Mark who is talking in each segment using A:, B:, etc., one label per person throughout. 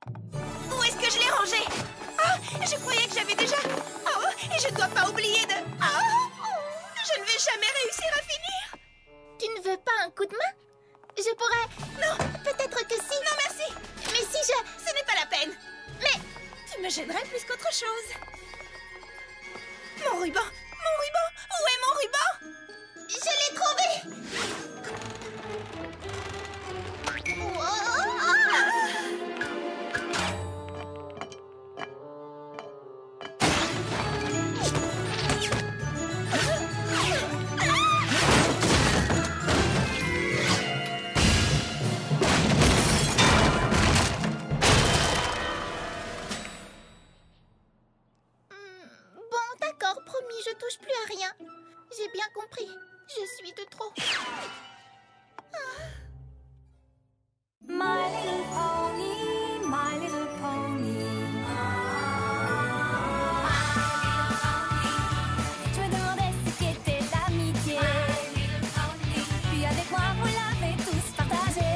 A: Où est-ce que je l'ai rangé? Oh, je croyais que j'avais déjà... Oh, et je ne dois pas oublier de... Oh, je ne vais jamais réussir à finir.
B: Tu ne veux pas un coup de main? Je pourrais...
A: Non.
B: Peut-être que si.
A: Non, merci.
B: Mais si je...
A: Ce n'est pas la peine.
B: Mais...
A: Tu me gênerais plus qu'autre chose. Mon ruban! Mon ruban! Où est mon ruban?
B: Je l'ai trouvé! Bon, d'accord, promis, je touche plus à rien. J'ai bien compris. Je suis de trop.
C: My little pony, my little pony. Je me demandais ce qu'était l'amitié. Puis avec moi, vous l'avez tous partagé.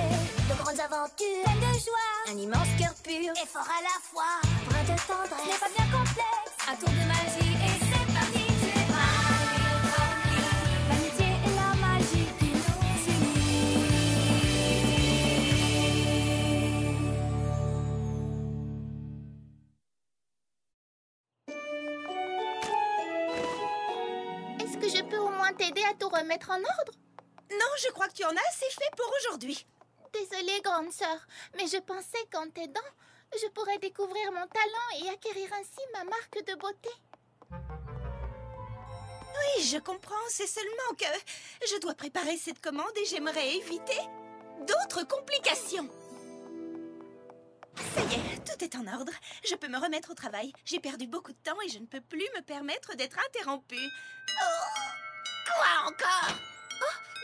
C: De grandes aventures, pleines de joie. Un immense cœur pur et fort à la fois. Brin de tendresse, n'est pas bien complexe. Un tour de magie et c'est parti. C'est My Little Pony. L'amitié et la magie qui nous unit.
B: Est-ce que je peux au moins t'aider à tout remettre en ordre?
A: Non, je crois que tu en as assez fait pour aujourd'hui.
B: Désolée, grande sœur, mais je pensais qu'en t'aidant, je pourrais découvrir mon talent et acquérir ainsi ma marque de beauté.
A: Oui, je comprends. C'est seulement que je dois préparer cette commande et j'aimerais éviter d'autres complications. Ça y est, tout est en ordre. Je peux me remettre au travail. J'ai perdu beaucoup de temps et je ne peux plus me permettre d'être interrompue. Oh, quoi encore?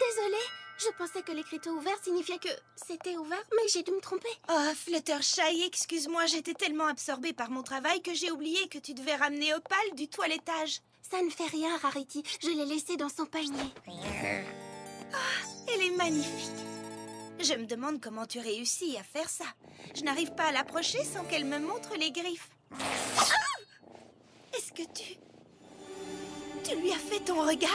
B: Désolée, je pensais que l'écriteau ouvert signifiait que c'était ouvert, mais j'ai dû me tromper.
A: Oh, Fluttershy, excuse-moi, j'étais tellement absorbée par mon travail que j'ai oublié que tu devais ramener Opal du toilettage.
B: Ça ne fait rien, Rarity. Je l'ai laissé dans son panier.
A: Elle est magnifique. Je me demande comment tu réussis à faire ça. Je n'arrive pas à l'approcher sans qu'elle me montre les griffes. Ah! Est-ce que tu lui as fait ton regard?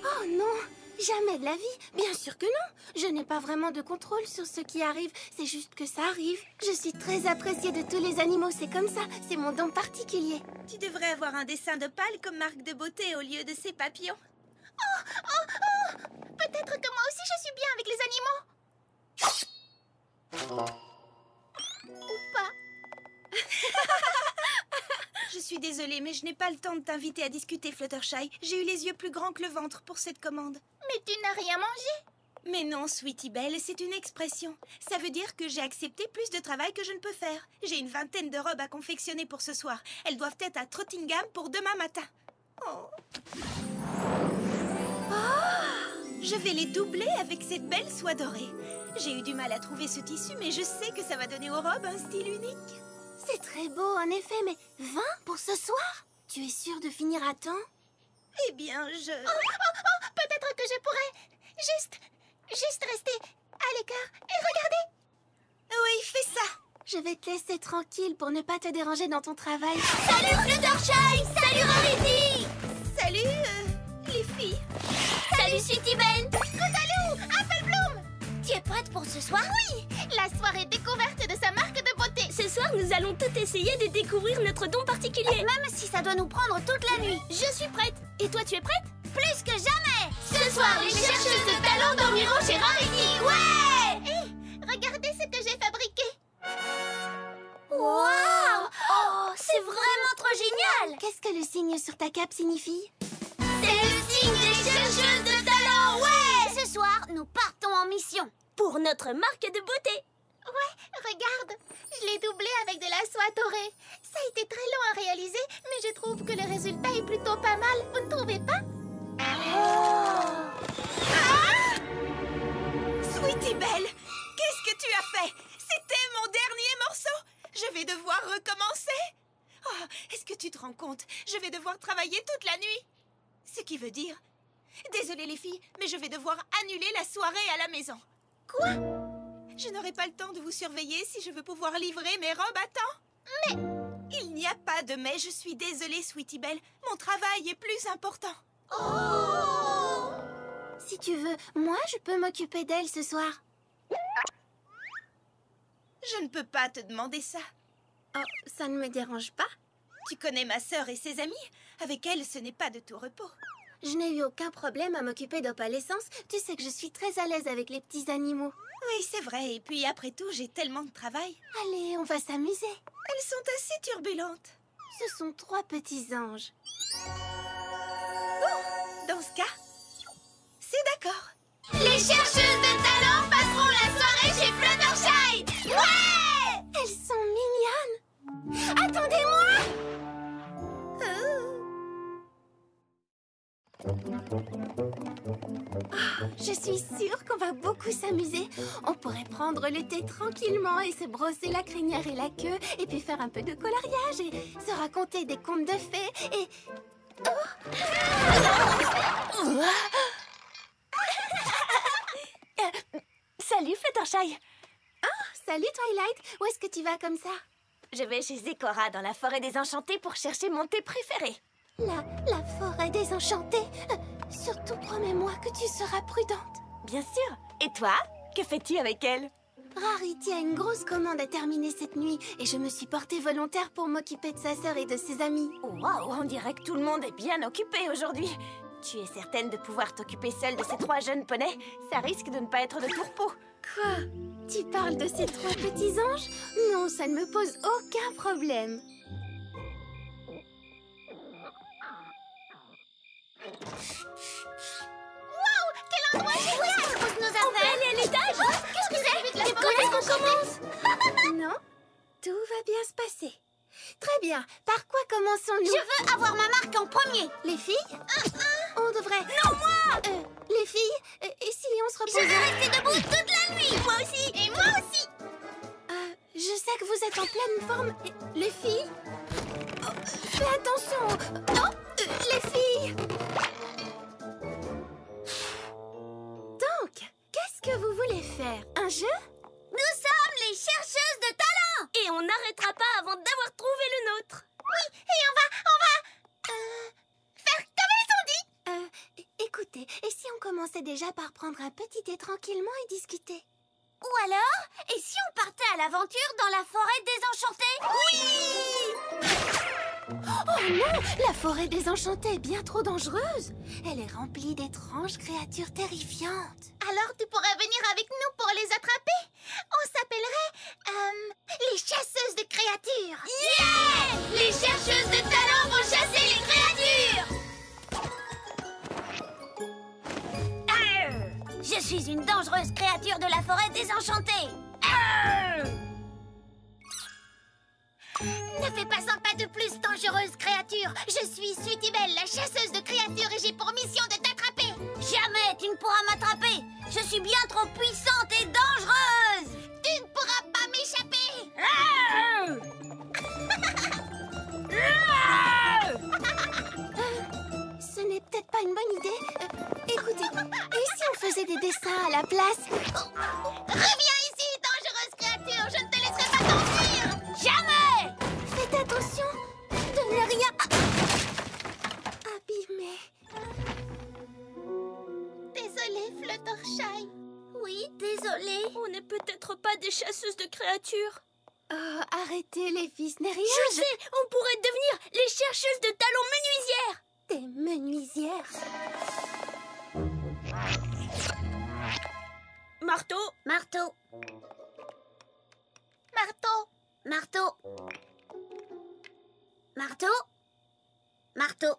B: Oh non, jamais de la vie. Bien sûr que non. Je n'ai pas vraiment de contrôle sur ce qui arrive. C'est juste que ça arrive. Je suis très appréciée de tous les animaux. C'est comme ça. C'est mon don particulier.
A: Tu devrais avoir un dessin d'Opal comme marque de beauté au lieu de ces papillons.
B: Peut-être que moi aussi je suis bien avec les animaux. Ou pas.
A: Je suis désolée, mais je n'ai pas le temps de t'inviter à discuter, Fluttershy. J'ai eu les yeux plus grands que le ventre pour cette commande.
B: Mais tu n'as rien mangé.
A: Mais non, Sweetie Belle, c'est une expression. Ça veut dire que j'ai accepté plus de travail que je ne peux faire. J'ai une vingtaine de robes à confectionner pour ce soir. Elles doivent être à Trottingham pour demain matin. Oh. Je vais les doubler avec cette belle soie dorée. J'ai eu du mal à trouver ce tissu, mais je sais que ça va donner aux robes un style unique.
B: C'est très beau en effet, mais 20 pour ce soir? Tu es sûre de finir à temps?
A: Eh bien,
B: Peut-être que je pourrais juste rester à l'écart et regarder.
A: Oui, fais ça.
B: Je vais te laisser tranquille pour ne pas te déranger dans ton travail.
C: Salut Fluttershy! Salut Rarity!
A: Salut, les filles.
C: Salut Sweetie Belle!
B: Kotalou, Applebloom!
C: Tu es prête pour ce soir?
B: Oui, la soirée découverte de sa marque de beauté.
C: Ce soir, nous allons tout essayer de découvrir notre don particulier.
B: Même si ça doit nous prendre toute la nuit.
C: Je suis prête. Et toi, tu es prête?
B: Plus que jamais.
C: Ce soir, les chercheuses de talent dormiront chez Rarity. Ouais!
B: Hé, regardez ce que j'ai fabriqué.
C: Waouh! Oh, c'est vraiment trop génial!
B: Qu'est-ce que le signe sur ta cape signifie?
C: C'est le signe des chercheuses de talent, ouais! Ce soir, nous partons en mission pour notre marque de beauté.
B: Ouais, regarde, je l'ai doublé avec de la soie dorée. Ça a été très long à réaliser, mais je trouve que le résultat est plutôt pas mal. Vous ne trouvez pas?
A: Sweetie Belle, qu'est-ce que tu as fait? C'était mon dernier morceau. Je vais devoir recommencer. Oh, est-ce que tu te rends compte? Je vais devoir travailler toute la nuit. Ce qui veut dire... Désolée les filles, mais je vais devoir annuler la soirée à la maison.
B: Quoi?
A: Je n'aurai pas le temps de vous surveiller si je veux pouvoir livrer mes robes à temps. Mais il n'y a pas de mais. Je suis désolée, Sweetie Belle. Mon travail est plus important.
B: Oh! Si tu veux, moi, je peux m'occuper d'elle ce soir.
A: Je ne peux pas te demander ça.
B: Oh, ça ne me dérange pas.
A: Tu connais ma sœur et ses amis. Avec elle, ce n'est pas de tout repos.
B: Je n'ai eu aucun problème à m'occuper d'Opalescence. Tu sais que je suis très à l'aise avec les petits animaux.
A: Oui, c'est vrai. Et puis après tout, j'ai tellement de travail.
B: Allez, on va s'amuser.
A: Elles sont assez turbulentes.
B: Ce sont 3 petits anges.
A: Bon, dans ce cas, c'est d'accord.
C: Les chercheuses de talent passeront la soirée chez Fluttershy. Ouais!
B: Elles sont mignonnes. Attendez-moi! Je suis sûre qu'on va beaucoup s'amuser. On pourrait prendre le thé tranquillement et se brosser la crinière et la queue, et puis faire un peu de coloriage et se raconter des contes de fées et...
D: Salut Fluttershy.
B: Salut Twilight, où est-ce que tu vas comme ça?
D: Je vais chez Zecora dans la forêt des enchantés pour chercher mon thé préféré.
B: La forêt désenchantée. Surtout promets-moi que tu seras prudente.
D: Bien sûr. Et toi, que fais-tu avec elle?
B: Rarity a une grosse commande à terminer cette nuit et je me suis portée volontaire pour m'occuper de sa sœur et de ses amis.
D: Waouh, on dirait que tout le monde est bien occupé aujourd'hui. Tu es certaine de pouvoir t'occuper seule de ces 3 jeunes poneys? Ça risque de ne pas être de tout repos.
B: Quoi? Tu parles de ces 3 petits anges? Non, ça ne me pose aucun problème.
C: Endroit génial! Où est-ce qu'on pose nos affaires?
D: On peut aller à l'étage?
C: Qu'est-ce que c'est?
B: Et quand est-ce qu'on commence? Non, tout va bien se passer. Très bien. Par quoi commençons-nous?
C: Je veux avoir ma marque en premier.
B: Les filles? On devrait...
C: Non, moi!
B: Les filles? Et si on se
C: Je
B: reposait?
C: vais rester debout toute la nuit. Moi aussi. Et moi aussi.
B: Je sais que vous êtes en pleine forme. Les filles? Fais attention. Les filles! Donc, qu'est-ce que vous voulez faire? Un jeu?
C: Nous sommes les chercheuses de talent.
D: Et on n'arrêtera pas avant d'avoir trouvé le nôtre.
C: Oui, et on va faire comme elles ont dit.
B: Écoutez, et si on commençait déjà par prendre un petit thé tranquillement et discuter?
C: Ou alors, et si on partait à l'aventure dans la forêt désenchantée? Oui!
B: Oh non! La forêt désenchantée est bien trop dangereuse. Elle est remplie d'étranges créatures terrifiantes.
C: Alors tu pourrais venir avec nous pour les attraper? On s'appellerait les chasseuses de créatures. Yeah! Les chercheuses de talent vont chasser les créatures. Je suis une dangereuse créature de la forêt désenchantée. Ne fais pas un pas de plus, dangereuse créature. Je suis Sweetie Belle, la chasseuse de créatures, et j'ai pour mission de t'attraper. Jamais tu ne pourras m'attraper. Je suis bien trop puissante et dangereuse. Tu ne pourras pas m'échapper.
B: Ce n'est peut-être pas une bonne idée. Écoutez, et si on faisait des dessins à la place?
C: Reviens ici, dangereuse créature. Je ne te laisserai pas t'enfuir. Jamais.
B: Faites attention de ne rien abîmer.
C: Désolée, Fluttershy. Oui, désolée.
D: On n'est peut-être pas des chasseuses de créatures.
B: Oh, arrêtez les filles, ce n'est rien.
D: Je sais, on pourrait devenir les chercheuses de talons menuisières.
B: Des menuisières.
D: Marteau.
C: Marteau. Marteau. Marteau. Marteau. Marteau.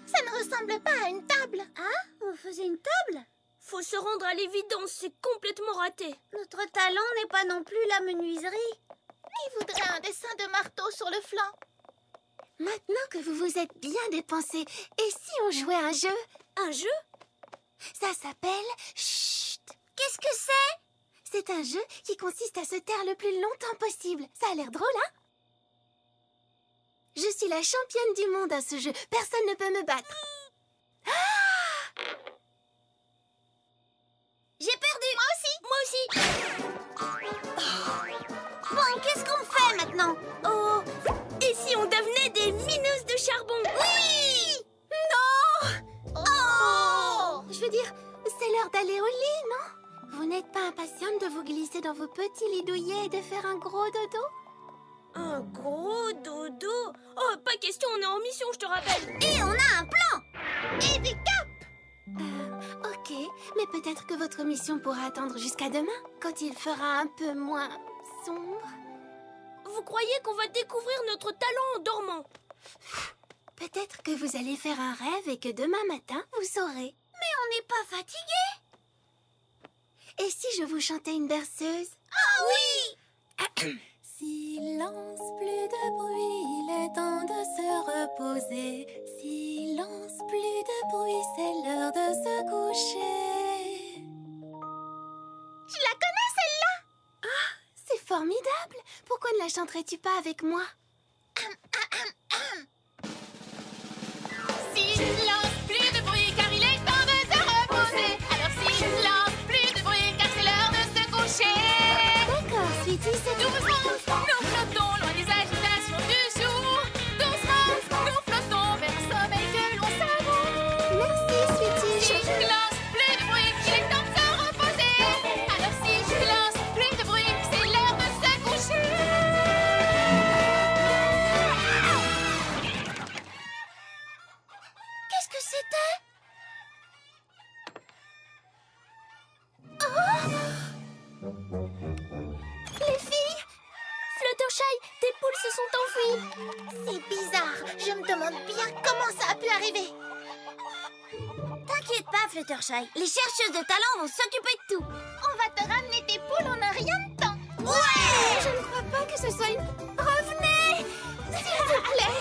C: Ça ne ressemble pas à une table. Hein? Vous faisiez une table?
D: Faut se rendre à l'évidence, c'est complètement raté.
C: Notre talent n'est pas non plus la menuiserie. Qui voudrait un dessin de marteau sur le flanc?
B: Maintenant que vous vous êtes bien dépensés, et si on jouait à un jeu?
D: Un jeu?
B: Ça s'appelle... Chut!
C: Qu'est-ce que c'est?
B: C'est un jeu qui consiste à se taire le plus longtemps possible. Ça a l'air drôle, hein? Je suis la championne du monde à ce jeu. Personne ne peut me battre.
A: J'ai perdu. Moi aussi. Bon, qu'est-ce qu'on fait maintenant?
D: Oh, et si on devenait des mineuses de charbon?
A: Oui!
B: Non!
A: Oh!
B: Je veux dire, c'est l'heure d'aller au lit, non? Vous n'êtes pas impatiente de vous glisser dans vos petits lits douillets et de faire un gros dodo?
D: Un gros dodo? Oh, pas question, on est en mission, je te rappelle.
A: Et on a un plan! Et des capes!
B: Ok, mais peut-être que votre mission pourra attendre jusqu'à demain, quand il fera un peu moins sombre.
D: Vous croyez qu'on va découvrir notre talent en dormant?
B: Peut-être que vous allez faire un rêve et que demain matin, vous saurez.
A: Mais on n'est pas fatigué!
B: Et si je vous chantais une berceuse?
A: Ah oui!
B: Silence, plus de bruit, il est temps de se reposer. Silence, plus de bruit, c'est l'heure de se coucher.
A: Tu la connais celle-là?
B: C'est formidable! Pourquoi ne la chanterais-tu pas avec moi?
C: Silence, plus de bruit car il est temps de se reposer. Alors silence, plus de bruit car c'est l'heure de se coucher.
B: D'accord, Sweetie, c'est tout.
C: Doucement, nous flottons loin des agitations du jour. Doucement, nous flottons vers un sommeil que l'on savoure.
B: Merci, Sweetie.
C: Silence, plus de bruit, il est temps de se reposer. Alors silence, plus de bruit, c'est l'heure de se coucher.
A: Qu'est-ce que c'était?
B: Les filles!
D: Fluttershy, tes poules se sont enfuies.
A: C'est bizarre. Je me demande bien comment ça a pu arriver. T'inquiète pas, Fluttershy. Les chercheuses de talent vont s'occuper de tout. On va te ramener tes poules en un rien de temps. Ouais!
B: Je ne crois pas que ce soit une... Revenez! S'il vous plaît!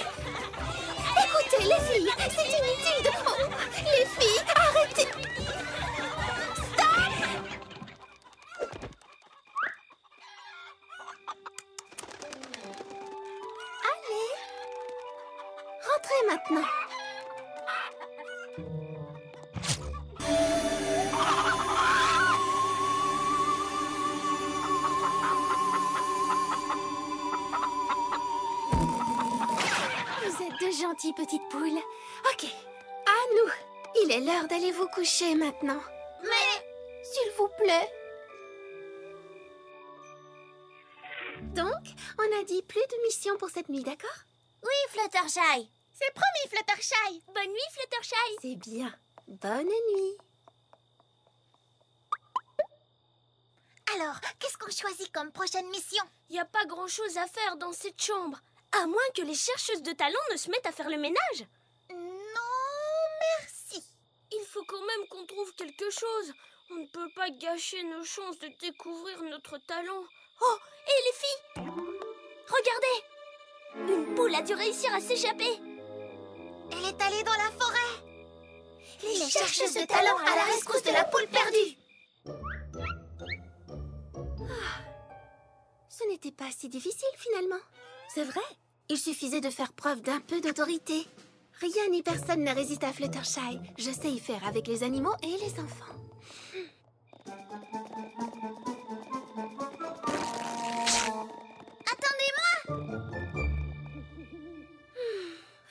B: Écoutez, les filles, c'est inutile de... Oh, les filles, arrêtez! Stop! Allez! Rentrez maintenant. Vous êtes de gentilles petites poules. Ok, à nous. Il est l'heure d'aller vous coucher maintenant.
A: Mais...
B: S'il vous plaît. Donc, on a dit plus de missions pour cette nuit, d'accord?
A: Oui, Fluttershy. C'est promis, Fluttershy.
D: Bonne nuit, Fluttershy.
B: C'est bien. Bonne nuit.
A: Alors, qu'est-ce qu'on choisit comme prochaine mission?
D: Y a pas grand-chose à faire dans cette chambre. À moins que les chercheuses de talent ne se mettent à faire le ménage.
A: Non, merci.
D: Il faut quand même qu'on trouve quelque chose. On ne peut pas gâcher nos chances de découvrir notre talent. Oh, et les filles! Regardez! Une poule a dû réussir à s'échapper.
A: Elle est allée dans la forêt. Les chercheuses de talent à la rescousse de la poule perdue.
B: Ce n'était pas si difficile finalement. C'est vrai. Il suffisait de faire preuve d'un peu d'autorité. Rien ni personne ne résiste à Fluttershy. Je sais y faire avec les animaux et les enfants.
A: Attendez-moi.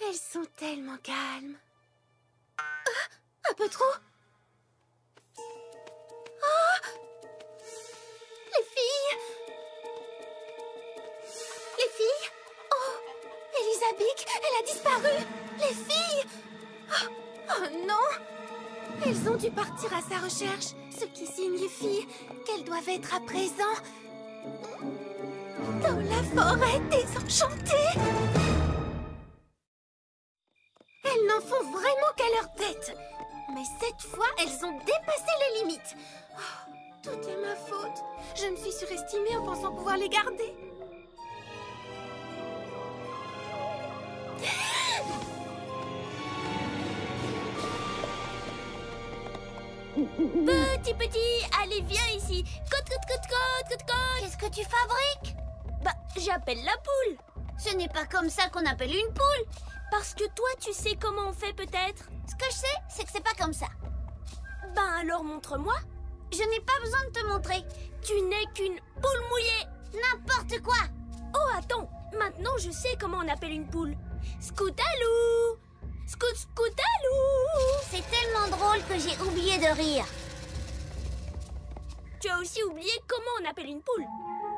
B: Elles sont tellement calmes. Un peu trop. Les filles. Les filles. Oh, Elisabeth, elle a disparu. Les filles. Oh non. Elles ont dû partir à sa recherche, ce qui signifie qu'elles doivent être à présent dans la forêt désenchantée. Elles n'en font vraiment qu'à leur tête. Mais cette fois, elles ont dépassé les limites. Oh, tout est ma faute. Je me suis surestimée en pensant pouvoir les garder.
D: Petit, allez, viens ici. Côte.
A: Qu'est-ce que tu fabriques?
D: Bah, j'appelle la poule.
C: Ce n'est pas comme ça qu'on appelle une poule.
D: Parce que toi, tu sais comment on fait peut-être.
C: Ce que je sais, c'est que c'est pas comme ça.
D: Ben alors montre-moi.
C: Je n'ai pas besoin de te montrer.
D: Tu n'es qu'une poule mouillée.
C: N'importe quoi.
D: Oh, attends. Maintenant, je sais comment on appelle une poule. Scoutalou. Scoutalou.
C: C'est tellement drôle que j'ai oublié de rire.
D: Tu as aussi oublié comment on appelle une poule.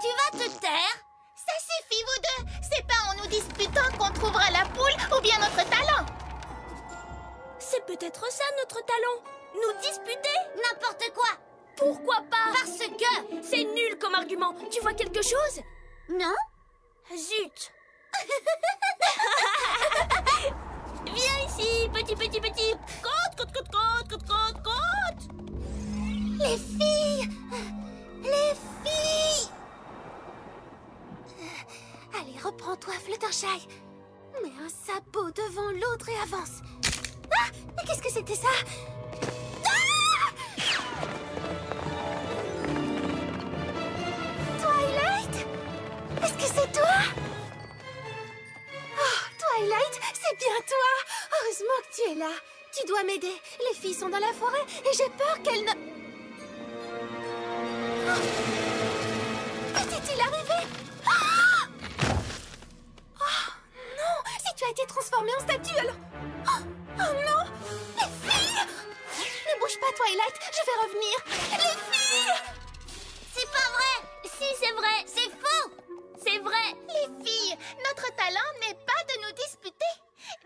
C: Tu vas te taire?
A: Ça suffit, vous deux. C'est pas en nous disputant qu'on trouvera la poule ou bien notre talent.
D: C'est peut-être ça notre talent. Nous disputer.
C: N'importe quoi.
D: Pourquoi pas?
C: Parce que...
D: C'est nul comme argument. Tu vois quelque chose?
C: Non?
D: Zut. Viens ici, petit. Côte.
C: Les filles! Les filles!
B: Allez, reprends-toi, Fluttershy. Mets un sabot devant l'autre et avance. Ah! Mais qu'est-ce que c'était ça? Twilight? Est-ce que c'est toi? Oh, Twilight, c'est bien toi! Heureusement que tu es là. Tu dois m'aider. Les filles sont dans la forêt et j'ai peur qu'elles ne... Qu'est-il arrivé? Oh non! Si tu as été transformée en statue, alors... Oh non! Les filles! Ne bouge pas, Twilight, je vais revenir. Les filles!
C: C'est pas vrai!
D: Si, c'est vrai.
C: C'est faux!
D: C'est vrai.
A: Les filles, notre talent n'est pas de nous disputer.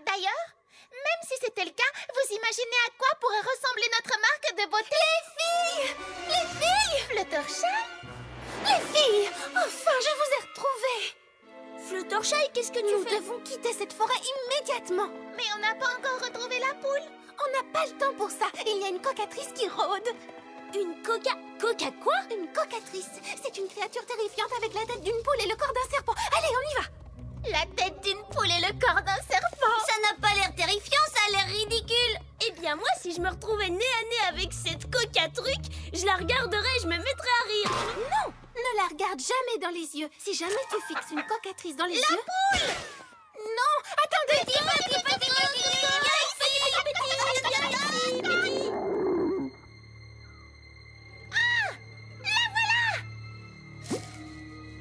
A: D'ailleurs, même si c'était le cas, vous imaginez à quoi pourrait ressembler notre marque de beauté?
B: Les filles! Les filles!
A: Fluttershy?
B: Les filles! Enfin, je vous ai retrouvées!
D: Fluttershy, qu'est-ce que
B: Nous
D: tu fais?
B: devons quitter cette forêt immédiatement.
A: Mais on n'a pas encore retrouvé la poule.
B: On n'a pas le temps pour ça. Il y a une cocatrice qui rôde.
D: Une coca... Coca quoi?
B: Une cocatrice. C'est une créature terrifiante avec la tête d'une poule et le corps d'un serpent. Allez, on y va.
A: La tête d'une poule et le corps d'un serpent.
C: Ça n'a pas l'air terrifiant, ça a l'air ridicule.
D: Eh bien moi, si je me retrouvais nez à nez avec cette coca-truc, je la regarderais et je me mettrais à rire.
B: Non, ne la regarde jamais dans les yeux. Si jamais tu fixes une cocatrice dans les yeux... La poule! Non, attendez.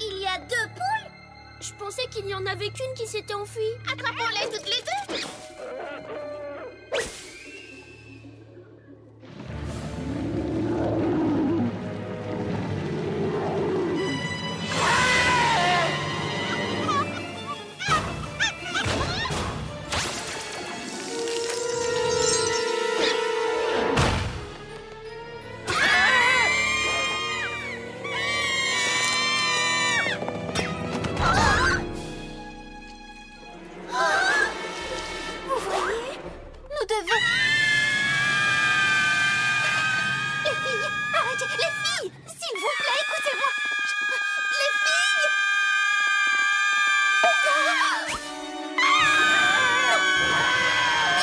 C: Il y a 2 poules?
D: Je pensais qu'il n'y en avait qu'une qui s'était enfuie.
A: Attrapons-les toutes les deux.
B: Vous voyez? Nous devons... Les filles, arrêtez. Les filles, s'il vous plaît, écoutez-moi. Les filles!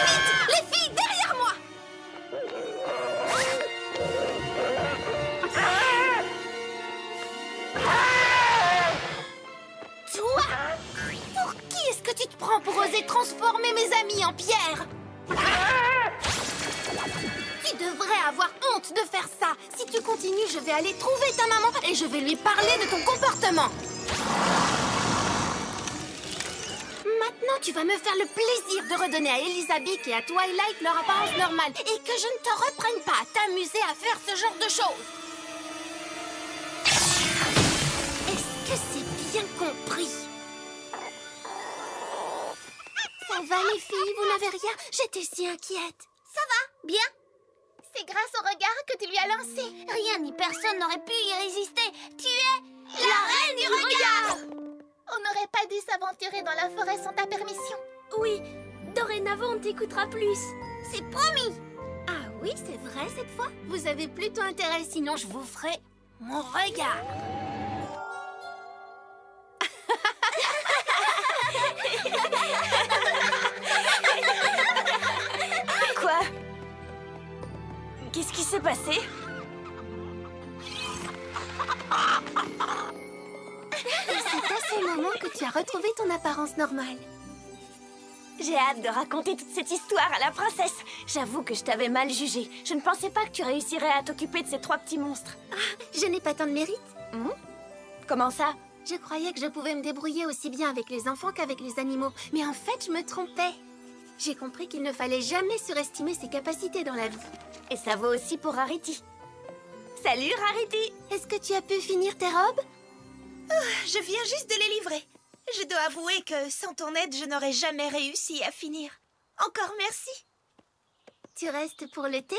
B: Vite, les filles, derrière moi! Toi! Pour qui est-ce que tu te prends pour oser transformer mes amis en pierre? Tu devrais avoir honte de faire ça. Si tu continues, je vais aller trouver ta maman et je vais lui parler de ton comportement. Maintenant, tu vas me faire le plaisir de redonner à Elizabeth et à Twilight leur apparence normale et que je ne te reprenne pas à t'amuser à faire ce genre de choses. Est-ce que c'est bien compris? Ça va, les filles, vous n'avez rien? J'étais si inquiète.
A: Ça va, bien. C'est grâce au regard que tu lui as lancé.
C: Rien ni personne n'aurait pu y résister. Tu es
A: La reine du regard. On n'aurait pas dû s'aventurer dans la forêt sans ta permission.
D: Oui, dorénavant on t'écoutera plus.
C: C'est promis.
B: Ah oui, c'est vrai cette fois? Vous avez plutôt intérêt, sinon je vous ferai mon regard.
D: Quoi? Qu'est-ce qui s'est passé?
B: C'est assez un moment que tu as retrouvé ton apparence normale.
D: J'ai hâte de raconter toute cette histoire à la princesse. J'avoue que je t'avais mal jugée. Je ne pensais pas que tu réussirais à t'occuper de ces 3 petits monstres.
B: Ah, je n'ai pas tant de mérite.
D: Comment ça?
B: Je croyais que je pouvais me débrouiller aussi bien avec les enfants qu'avec les animaux. Mais en fait, je me trompais. J'ai compris qu'il ne fallait jamais surestimer ses capacités dans la vie.
D: Et ça vaut aussi pour Rarity. Salut, Rarity!
B: Est-ce que tu as pu finir tes robes?
A: Je viens juste de les livrer. Je dois avouer que sans ton aide, je n'aurais jamais réussi à finir. Encore merci.
B: Tu restes pour le thé?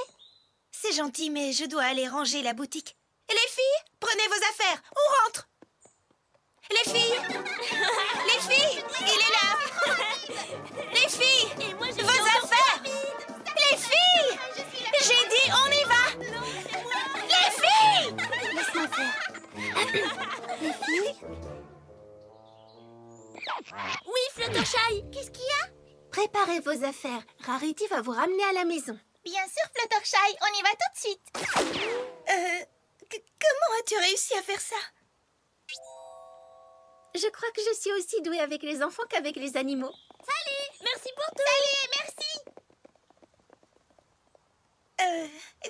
A: C'est gentil, mais je dois aller ranger la boutique. Et les filles, prenez vos affaires, on rentre. Les filles! Les filles! Il est là! Les filles!
D: Et moi, je
A: Vos affaires! Les filles! J'ai dit on y va! Les filles!
B: Laisse-moi faire. Les filles?
D: Oui, Fluttershy!
B: Qu'est-ce qu'il y a? Préparez vos affaires. Rarity va vous ramener à la maison.
C: Bien sûr, Fluttershy, on y va tout de suite.
A: Comment as-tu réussi à faire ça?
B: Je crois que je suis aussi douée avec les enfants qu'avec les animaux.
C: Merci pour tout. Salut, merci.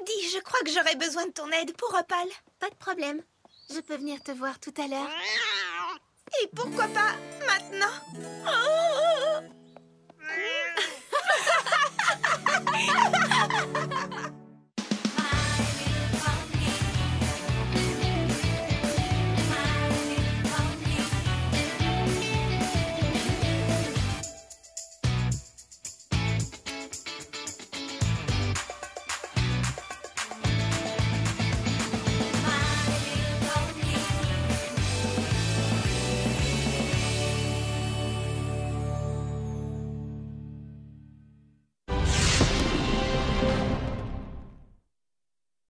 A: Dis, je crois que j'aurais besoin de ton aide pour Opal.
B: Pas de problème. Je peux venir te voir tout à l'heure.
A: Et pourquoi pas maintenant? Oh!